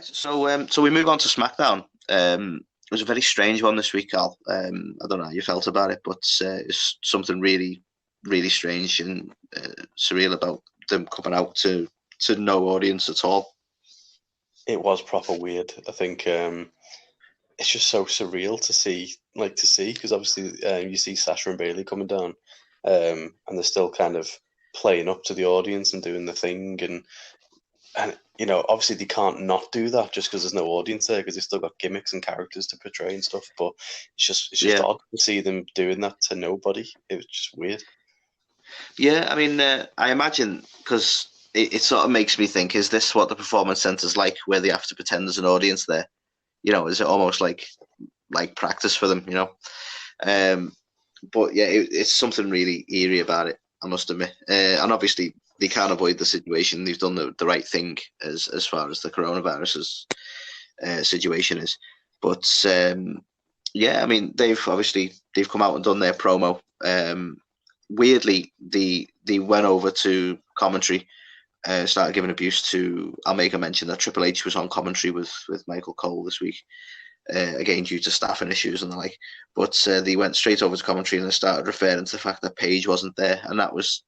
So we move on to SmackDown. It was a very strange one this week, Al. I don't know how you felt about it, but it's something really, really strange and surreal about them coming out to no audience at all. It was proper weird. I think it's just so surreal to see, because obviously you see Sasha and Bailey coming down, and they're still kind of playing up to the audience and doing the thing, and obviously they can't not do that just because there's no audience there, because they've still got gimmicks and characters to portray and stuff. But it's just odd to see them doing that to nobody. It was just weird. Yeah, I mean, I imagine because it sort of makes me think: is this what the performance center's like, where they have to pretend there's an audience there? Is it almost like practice for them? But yeah, it's something really eerie about it, I must admit. And obviously, they can't avoid the situation. They've done the right thing as far as the coronavirus situation is. But yeah, I mean, they've come out and done their promo. Weirdly, they went over to commentary, started giving abuse to. I'll make a mention that Triple H was on commentary with Michael Cole this week, again due to staffing issues and the like. But they went straight over to commentary and they started referring to the fact that Paige wasn't there, and that was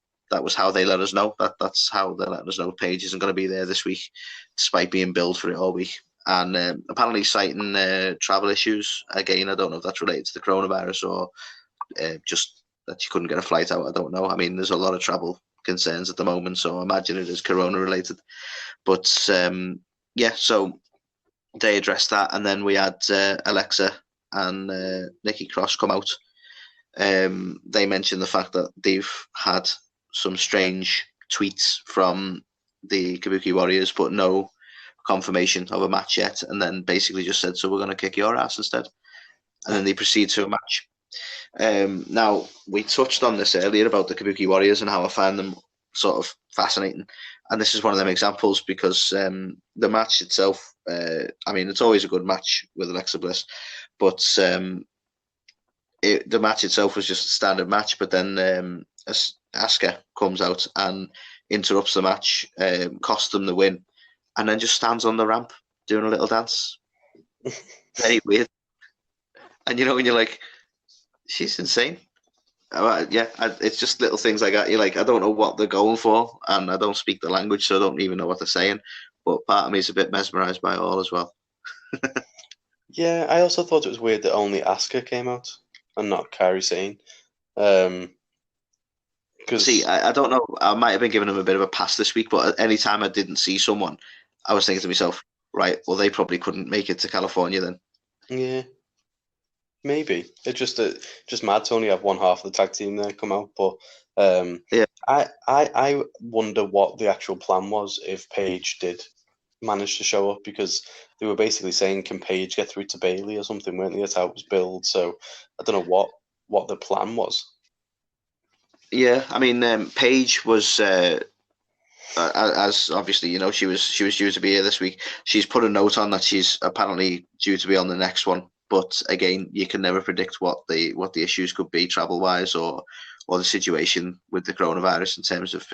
how they let us know. That's how they let us know Paige isn't going to be there this week, despite being billed for it all week. And apparently citing travel issues. Again, I don't know if that's related to the coronavirus or just that she couldn't get a flight out. I don't know. I mean, there's a lot of travel concerns at the moment, so I imagine it is corona related. But yeah, so they addressed that, and then we had Alexa and Nikki Cross come out. They mentioned the fact that they've had some strange tweets from the Kabuki Warriors, but no confirmation of a match yet, and then basically just said, so we're going to kick your ass instead. And then they proceed to a match. Now, we touched on this earlier about the Kabuki Warriors and how I find them sort of fascinating. And this is one of them examples because the match itself, I mean, it's always a good match with Alexa Bliss, but the match itself was just a standard match. But then Asuka comes out and interrupts the match, costs them the win, and then just stands on the ramp doing a little dance. Very weird. And when you're like, she's insane. Yeah, it's just little things like that. You're like, I don't know what they're going for, and I don't speak the language, so I don't even know what they're saying. But part of me is a bit mesmerised by it all as well. Yeah, I also thought it was weird that only Asuka came out and not Kairi Sane. See, I don't know. I might have been giving them a bit of a pass this week, but any time I didn't see someone, I was thinking to myself, right, well, they probably couldn't make it to California then. Yeah. Maybe it's just mad to only have one half of the tag team there come out, but yeah, I wonder what the actual plan was if Paige did manage to show up, because they were basically saying, can Paige get through to Bailey or something, weren't they? That's how it was billed. So I don't know what the plan was. Yeah, I mean, Paige was as obviously she was due to be here this week. She's put a note on that she's apparently due to be on the next one. But again, you can never predict what the issues could be travel wise or the situation with the coronavirus in terms of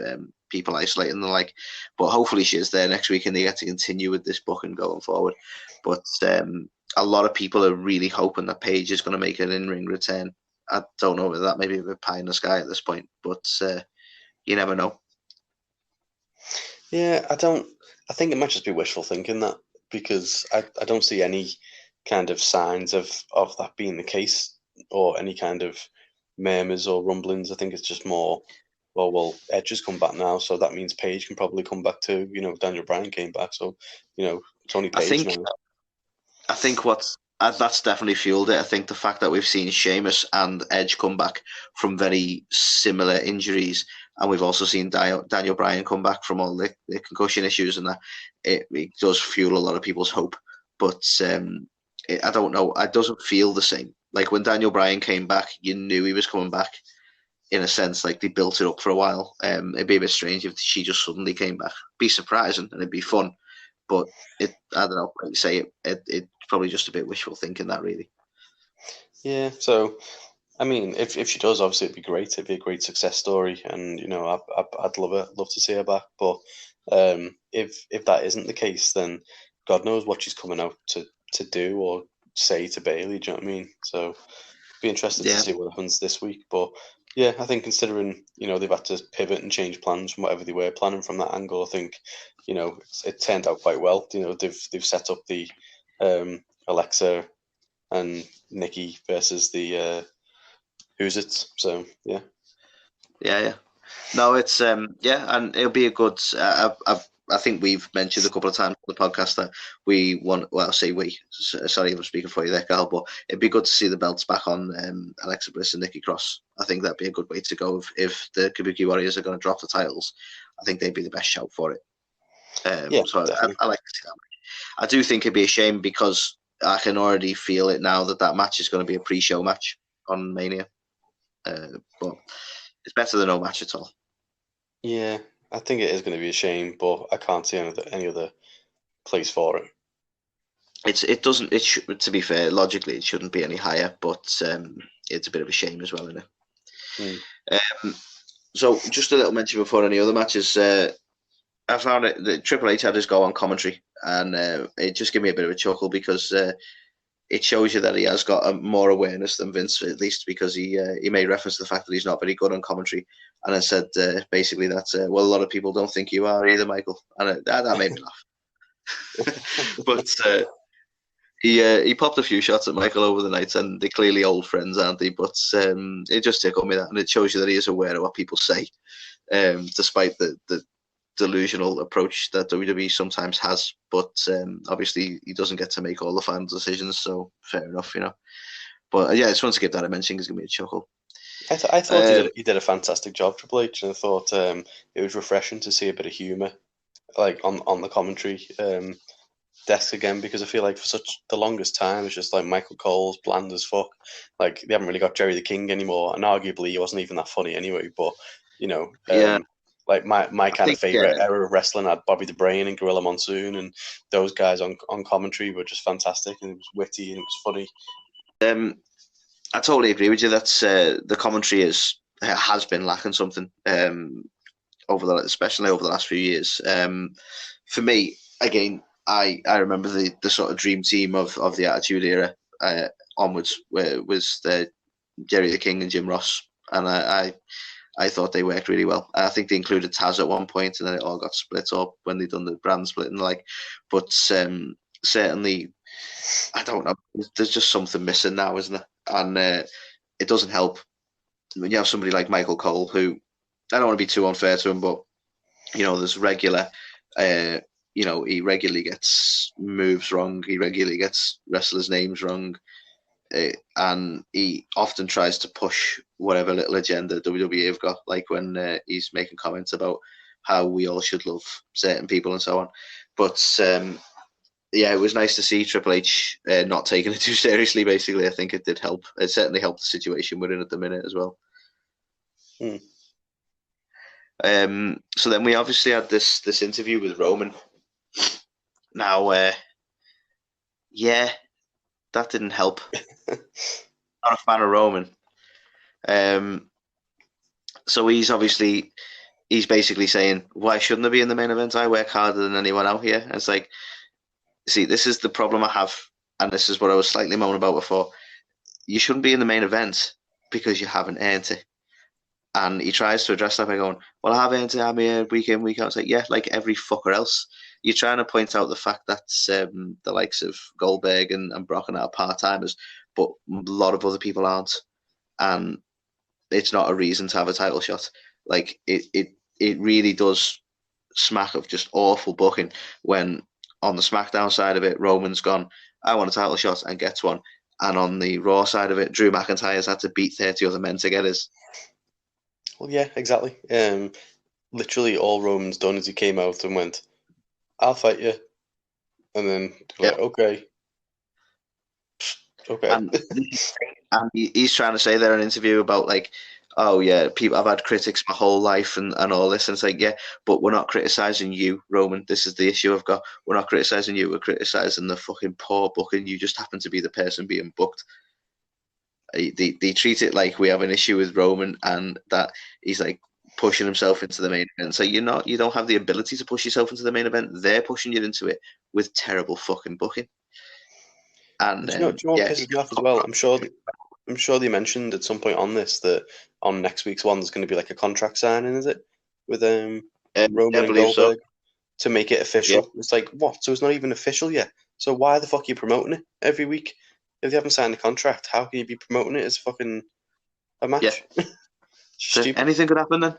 people isolating and the like. But hopefully she is there next week and they get to continue with this booking going forward. But a lot of people are really hoping that Paige is going to make an in-ring return. I don't know whether that may be a bit pie in the sky at this point, but you never know. Yeah, I think it might just be wishful thinking that, because I don't see any kind of signs of that being the case, or any kind of murmurs or rumblings. I think it's just more, well, Edge has come back now, so that means Paige can probably come back too. Daniel Bryan came back, so it's only Paige now. I think that's definitely fueled it. I think the fact that we've seen Sheamus and Edge come back from very similar injuries, and we've also seen Daniel Bryan come back from all the concussion issues, and that it does fuel a lot of people's hope. But I don't know. It doesn't feel the same. Like when Daniel Bryan came back, you knew he was coming back. In a sense, like they built it up for a while. It'd be a bit strange if she just suddenly came back. Be surprising and it'd be fun, but I don't know. Like you say, it's probably just a bit wishful thinking that, really. Yeah. So, I mean, if she does, obviously it'd be great. It'd be a great success story, and I'd love to see her back. But if that isn't the case, then God knows what she's coming out to do or say to Bailey. Do you know what I mean? So be interested to see what happens this week. But yeah, I think considering they've had to pivot and change plans from whatever they were planning from that angle, I think it turned out quite well. They've set up the Alexa and Nikki versus the Who's It. So yeah. No, it's and it'll be a good. I think we've mentioned a couple of times on the podcast that we want. Well, say we. Sorry, I'm speaking for you there, Carl. But it'd be good to see the belts back on Alexa Bliss and Nikki Cross. I think that'd be a good way to go if the Kabuki Warriors are going to drop the titles. I think they'd be the best shout for it. So I like to see that match. I do think it'd be a shame because I can already feel it now that match is going to be a pre-show match on Mania. But it's better than no match at all. Yeah, I think it is going to be a shame, but I can't see any other place for it. It doesn't. To be fair, logically, it shouldn't be any higher, but it's a bit of a shame as well, isn't it? So, just a little mention before any other matches. I found it that Triple H had his go on commentary, and it just gave me a bit of a chuckle because it shows you that he has got more awareness than Vince, at least, because he made reference to the fact that he's not very good on commentary, and then said basically that well, a lot of people don't think you are either, Michael, and that made me laugh. But he popped a few shots at Michael over the night, and they're clearly old friends, aren't they? But it just tickled me that, and it shows you that he is aware of what people say, despite the delusional approach that WWE sometimes has, but obviously he doesn't get to make all the final decisions, so fair enough, But yeah, I just wanted to give that a mention because it's going to be a chuckle. I thought he did a fantastic job, Triple H, and I thought it was refreshing to see a bit of humour, like on the commentary desk again, because I feel like for the longest time it's just like Michael Cole's bland as fuck. Like they haven't really got Jerry the King anymore, and arguably he wasn't even that funny anyway. But like my kind of favourite era of wrestling had Bobby the Brain and Gorilla Monsoon, and those guys on commentary were just fantastic, and it was witty and it was funny. I totally agree with you. That's the commentary has been lacking something especially over the last few years. For me, again, I remember the sort of dream team of the Attitude Era onwards was the Jerry the King and Jim Ross, and I thought they worked really well. I think they included Taz at one point, and then it all got split up when they done the brand split and the like. But certainly, I don't know. There's just something missing now, isn't there? And it doesn't help when you have somebody like Michael Cole, who I don't want to be too unfair to him, but there's regular. He regularly gets moves wrong. He regularly gets wrestlers' names wrong. And he often tries to push whatever little agenda WWE have got, like when he's making comments about how we all should love certain people and so on. But it was nice to see Triple H not taking it too seriously, basically. I think it did help. It certainly helped the situation we're in at the minute as well. So then we obviously had this interview with Roman. Now, that didn't help. Not a fan of Roman. So he's basically saying, why shouldn't I be in the main event? I work harder than anyone out here. And it's like, see, this is the problem I have, and this is what I was slightly moaning about before. You shouldn't be in the main event because you haven't earned it. And he tries to address that by going, well, I have earned it. I'm here week in, week out. It's like, yeah, like every fucker else. You're trying to point out the fact that the likes of Goldberg and Brock are part-timers, but a lot of other people aren't. And it's not a reason to have a title shot. Like, it really does smack of just awful booking when on the SmackDown side of it, Roman's gone, I want a title shot, and gets one. And on the Raw side of it, Drew McIntyre's had to beat 30 other men to get his. Well, yeah, exactly. Literally all Roman's done is he came out and went, I'll fight you. And then, like, okay. And he's trying to say there in an interview about, like, oh, yeah, people, I've had critics my whole life and all this. And it's like, yeah, but we're not criticising you, Roman. This is the issue I've got. We're not criticising you. We're criticising the fucking poor booking. You just happen to be the person being booked. They treat it like we have an issue with Roman and that he's, like, pushing himself into the main event. So you don't have the ability to push yourself into the main event. They're pushing you into it. with terrible fucking booking. And do you know what pisses me off as well? I'm sure they mentioned at some point on this that on next week's one there's going to be like a contract signing, is it? With Roman and Goldberg to make it official. Yeah. It's like, what? So it's not even official yet. So why the fuck are you promoting it every week? If they haven't signed a contract, how can you be promoting it as fucking a match? Yeah. So anything could happen then.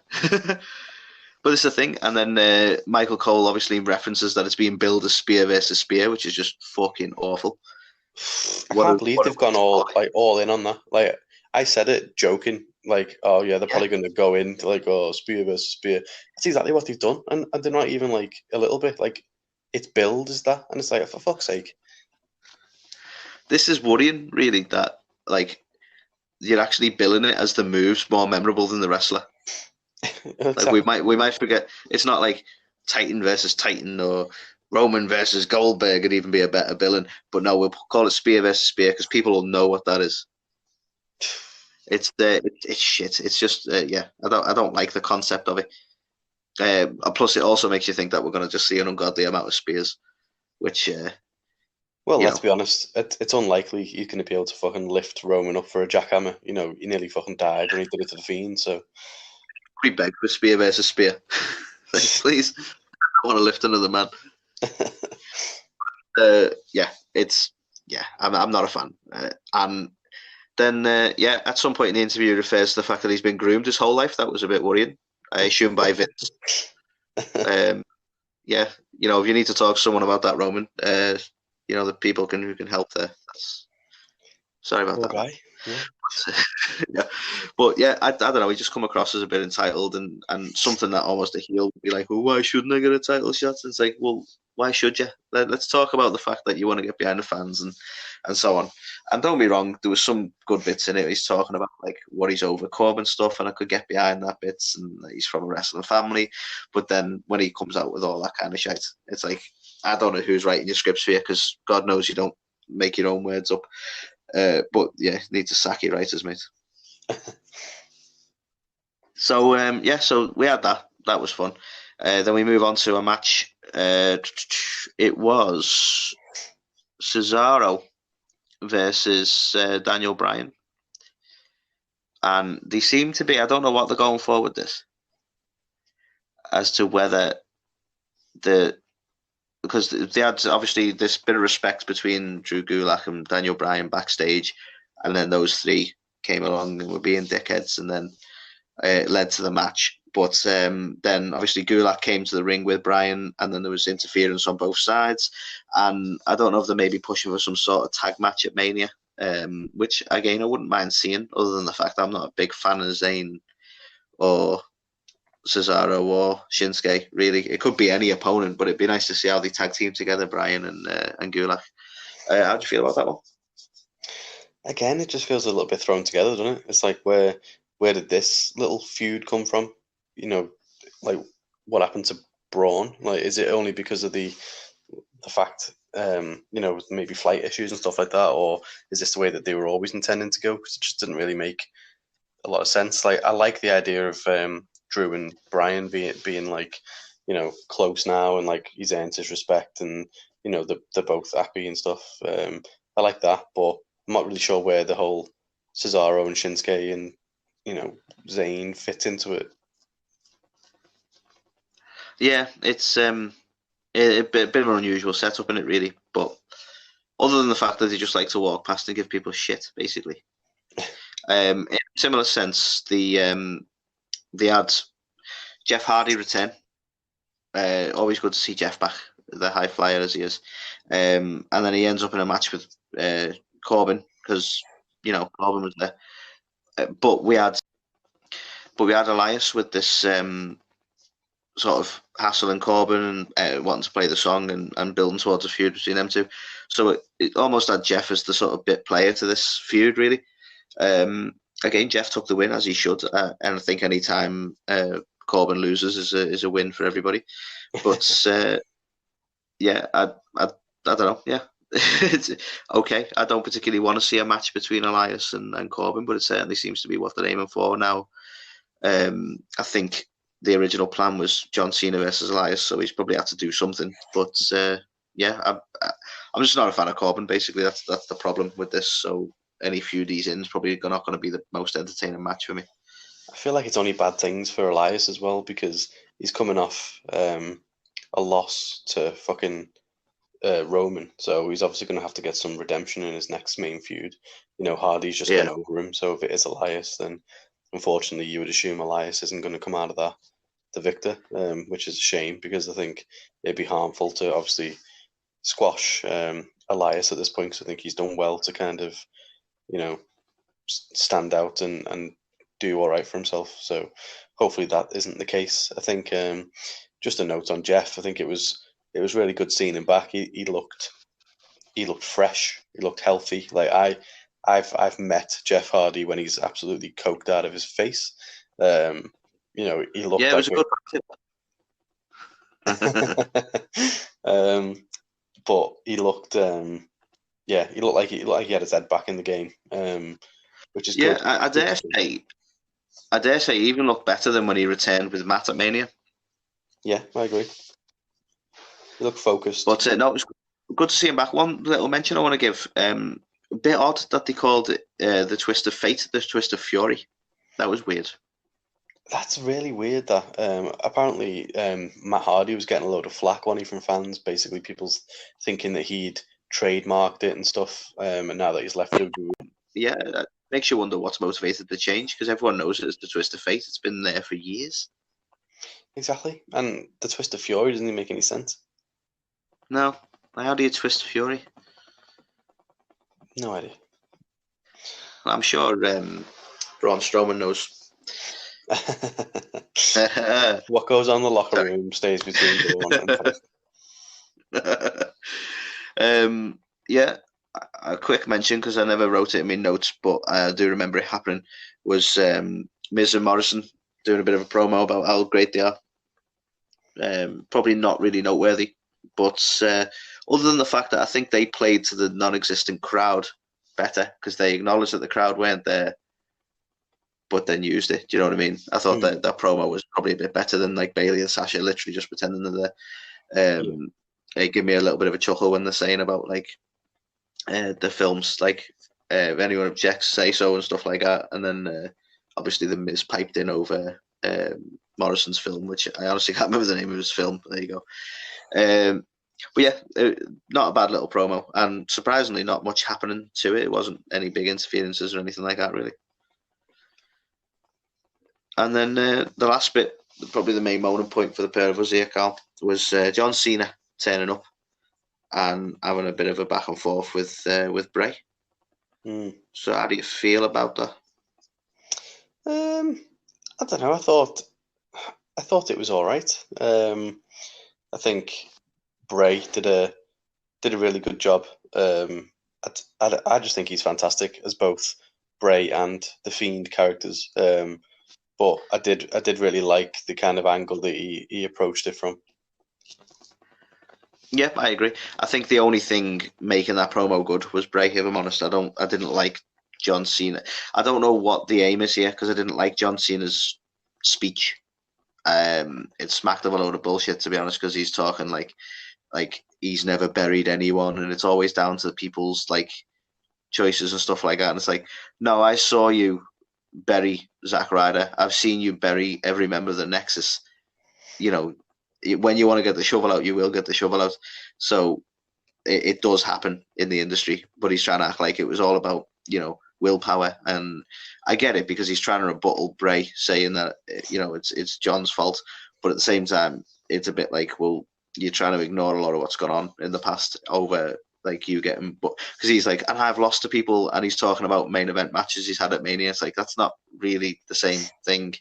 But it's the thing. And then Michael Cole obviously references that it's being billed as spear versus spear, which is just fucking awful. I can't believe they've gone all in on that. Like, I said it joking, like, oh yeah, they're probably going to go into like, oh, spear versus spear. That's exactly what they've done, and they're not even like a little bit like it's billed as that, and it's like, for fuck's sake. This is worrying, really, that like you're actually billing it as the moves more memorable than the wrestler. Like we might forget it's not like Titan versus Titan or Roman versus Goldberg would even be a better billing, but no, we'll call it spear versus spear because people will know what that is. It's shit. It's just I don't like the concept of it. Plus, it also makes you think that we're going to just see an ungodly amount of spears, which. Well, let's be honest. It's unlikely he's going to be able to fucking lift Roman up for a jackhammer. You know, he nearly fucking died when he did it to the Fiend. So, we beg for spear versus spear, please. I want to lift another man. I'm not a fan. And then at some point in the interview, he refers to the fact that he's been groomed his whole life. That was a bit worrying. I assume by Vince. If you need to talk to someone about that, Roman, the people who can help there. Sorry about that. Guy. Yeah. But I don't know. He just come across as a bit entitled and something that almost a heel would be like, well, why shouldn't I get a title shot? And it's like, well, why should you? Let's talk about the fact that you want to get behind the fans and so on. And don't be wrong, there was some good bits in it. He's talking about like what he's overcome and stuff, and I could get behind that bits. And he's from a wrestling family, but then when he comes out with all that kind of shit, it's like, I don't know who's writing your scripts for you, because God knows you don't make your own words up. But yeah, need to sack your writers, mate. So we had that. That was fun. Then we move on to a match. It was Cesaro versus Daniel Bryan, and they seem to be. I don't know what they're going for with this, as to whether because they had obviously this bit of respect between Drew Gulak and Daniel Bryan backstage, and then those three came along and were being dickheads, and then it led to the match. But then obviously Gulak came to the ring with Bryan, and then there was interference on both sides. And I don't know if they may be pushing for some sort of tag match at Mania, which again I wouldn't mind seeing, other than the fact I'm not a big fan of Zayn or Cesaro or Shinsuke. Really, it could be any opponent, but it'd be nice to see how they tag team together, Bryan and Gulak. How do you feel about that one? Again, it just feels a little bit thrown together, doesn't it? It's like, where did this little feud come from? You know, like, what happened to Braun? Like, is it only because of the fact, maybe flight issues and stuff like that, or is this the way that they were always intending to go? Because it just didn't really make a lot of sense. Like, I like the idea of Drew and Bryan being like, close now, and like he's earned his respect, and they're both happy and stuff. I like that, but I'm not really sure where the whole Cesaro and Shinsuke and Zayn fits into it. Yeah, it's a bit of an unusual setup in it, really. But other than the fact that they just like to walk past and give people shit, basically. In a similar sense, they had Jeff Hardy return. Always good to see Jeff back, the high flyer as he is. And then he ends up in a match with Corbin, because Corbin was there. But we had Elias with this sort of hassling Corbin and wanting to play the song and building towards a feud between them two. So it almost had Jeff as the sort of bit player to this feud, really. Again, Jeff took the win, as he should, and I think any time Corbin loses is a win for everybody. But I don't know. Yeah, it's okay. I don't particularly want to see a match between Elias and Corbin, but it certainly seems to be what they're aiming for now. I think the original plan was John Cena versus Elias, so he's probably had to do something. But I'm just not a fan of Corbin. Basically, that's the problem with this. So any feud he's in is probably not going to be the most entertaining match for me. I feel like it's only bad things for Elias as well because he's coming off a loss to fucking Roman, so he's obviously going to have to get some redemption in his next main feud. Hardy's just gone over him, so if it is Elias, then unfortunately you would assume Elias isn't going to come out of that the victor, which is a shame because I think it'd be harmful to obviously squash Elias at this point because I think he's done well to kind of, stand out and do all right for himself. So hopefully that isn't the case. I think just a note on Jeff. I think it was really good seeing him back. He looked fresh. He looked healthy. Like I've met Jeff Hardy when he's absolutely coked out of his face. He looked. Yeah, it was a good. But he looked. He looked like he had his head back in the game. Which is good. I dare say he even looked better than when he returned with Matt at Mania. Yeah, I agree. He looked focused. But no, it was good to see him back. One little mention I want to give. A bit odd that they called it the Twist of Fate, the Twist of Fury. That was weird. That's really weird. That apparently Matt Hardy was getting a load of flack, wasn't he, from fans? Basically, people thinking that he'd trademarked it and stuff. And now that he's left WWE. Yeah, that makes you wonder what's motivated the change because everyone knows it's the Twist of Fate. It's been there for years. Exactly, and the Twist of Fury doesn't even make any sense. No, how do you twist Fury? No idea. I'm sure Braun Strowman knows. What goes on in the locker room stays between the one and yeah, a quick mention because I never wrote it in my notes, but I do remember it happening. Was Miz and Morrison doing a bit of a promo about how great they are? Probably not really noteworthy, but other than the fact that I think they played to the non-existent crowd better because they acknowledged that the crowd weren't there, but then used it. Do you know what I mean? I thought that promo was probably a bit better than like Bayley and Sasha literally just pretending they're there. It gave me a little bit of a chuckle when they're saying about like the films, like if anyone objects, say so and stuff like that. And then obviously the Miz piped in over Morrison's film, which I honestly can't remember the name of his film. But there you go. But yeah, not a bad little promo, and surprisingly not much happening to it. It wasn't any big interferences or anything like that, really. And then the last bit, probably the main moment point for the pair of us here, Carl, was John Cena turning up and having a bit of a back and forth with Bray. So how do you feel about that? I don't know. I thought it was all right. I think Bray did a really good job. I just think he's fantastic as both Bray and the Fiend characters. But I did really like the kind of angle that he approached it from. Yeah, I agree. I think the only thing making that promo good was Bray, if I'm honest. I didn't like John Cena. I don't know what the aim is here because I didn't like John Cena's speech. It smacked of a load of bullshit, to be honest, because he's talking like he's never buried anyone and it's always down to people's like choices and stuff like that. And it's like, no, I saw you bury Zack Ryder. I've seen you bury every member of the Nexus. When you want to get the shovel out, you will get the shovel out. So it does happen in the industry, but he's trying to act like it was all about, willpower. And I get it because he's trying to rebuttal Bray saying that, it's John's fault. But at the same time, it's a bit like, well, you're trying to ignore a lot of what's gone on in the past over like you getting, but because he's like, and I've lost to people, and he's talking about main event matches he's had at Mania. It's like, that's not really the same thing.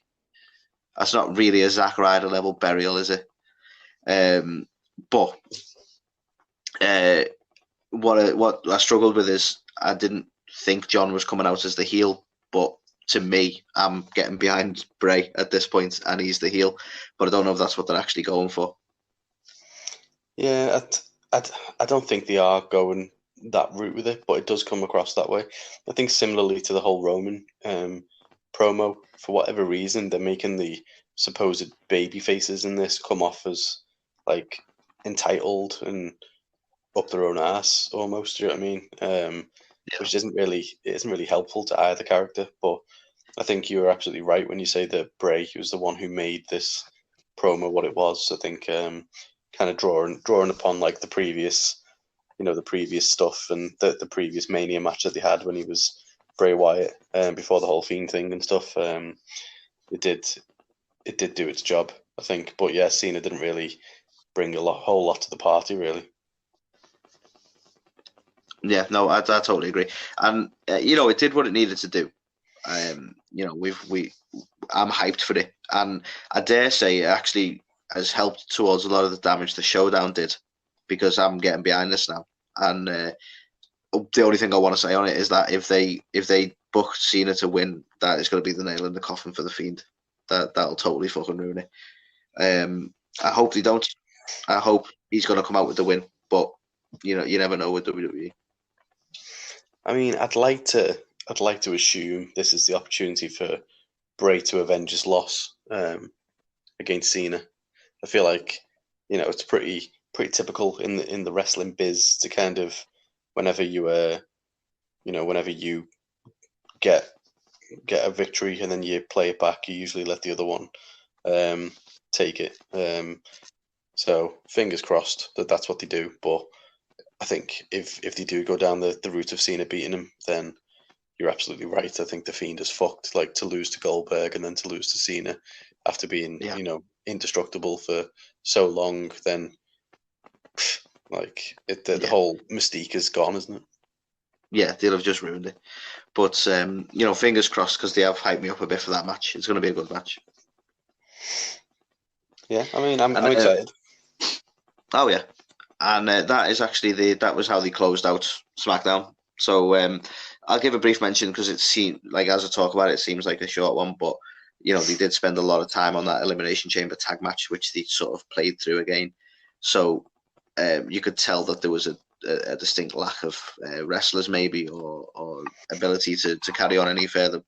That's not really a Zack Ryder level burial, is it? But what I struggled with is I didn't think John was coming out as the heel, but to me, I'm getting behind Bray at this point, and he's the heel. But I don't know if that's what they're actually going for. Yeah, I don't think they are going that route with it, but it does come across that way. I think similarly to the whole Roman promo, for whatever reason, they're making the supposed baby faces in this come off as like entitled and up their own ass almost. Do you know what I mean? Which isn't really helpful to either character. But I think you were absolutely right when you say that Bray was the one who made this promo what it was. I think kind of drawing upon like the previous stuff and the previous Mania match that they had when he was Bray Wyatt before the whole Fiend thing and stuff. It did do its job, I think. But yeah, Cena didn't really bring whole lot to the party, really. Yeah, no, I totally agree, and it did what it needed to do. I'm hyped for it, and I dare say it actually has helped towards a lot of the damage the Showdown did, because I'm getting behind this now. And the only thing I want to say on it is that if they book Cena to win, that is going to be the nail in the coffin for the Fiend. That'll totally fucking ruin it. I hope they don't. I hope he's going to come out with the win, but you never know with WWE. I mean, I'd like to assume this is the opportunity for Bray to avenge his loss against Cena. I feel like it's pretty typical in the wrestling biz to kind of whenever you get a victory and then you play it back, you usually let the other one take it. So fingers crossed that's what they do. But I think if they do go down the route of Cena beating him, then you're absolutely right. I think the Fiend is fucked. Like, to lose to Goldberg and then to lose to Cena after being indestructible for so long, then the whole mystique is gone, isn't it? Yeah, they'll have just ruined it. But fingers crossed, because they have hyped me up a bit for that match. It's going to be a good match. Yeah, I mean, I'm excited. Oh yeah, and that is actually that was how they closed out SmackDown. So I'll give a brief mention because it seemed like, as I talk about it, it seems like a short one, but they did spend a lot of time on that Elimination Chamber tag match, which they sort of played through again. So you could tell that there was a distinct lack of wrestlers, maybe, or ability to carry on any further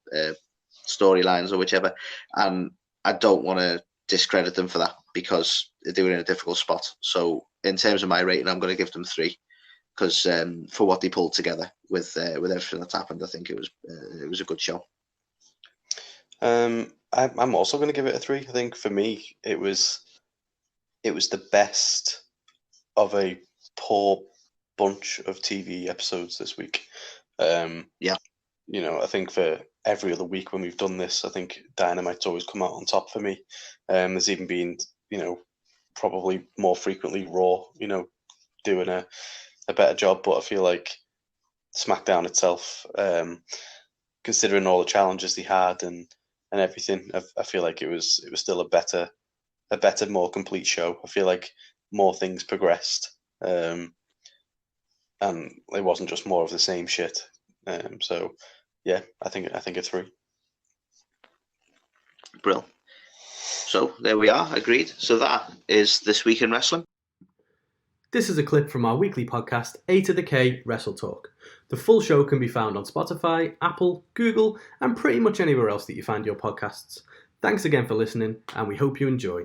storylines or whichever. And I don't want to discredit them for that, because they were in a difficult spot. So in terms of my rating, I'm going to give them 3, because for what they pulled together with everything that's happened, I think it was a good show. I'm also going to give it a 3. I think for me, it was the best of a poor bunch of TV episodes this week. I think for every other week when we've done this, I think Dynamite's always come out on top for me. There's even been, probably more frequently Raw, doing a better job, but I feel like SmackDown itself, considering all the challenges they had and everything, I feel like it was still a better, more complete show. I feel like more things progressed, and it wasn't just more of the same shit. So yeah, I think a 3. Brill. So there we are, agreed. So that is This Week in Wrestling. This is a clip from our weekly podcast, A2theK WrestleTalk. The full show can be found on Spotify, Apple, Google, and pretty much anywhere else that you find your podcasts. Thanks again for listening, and we hope you enjoy.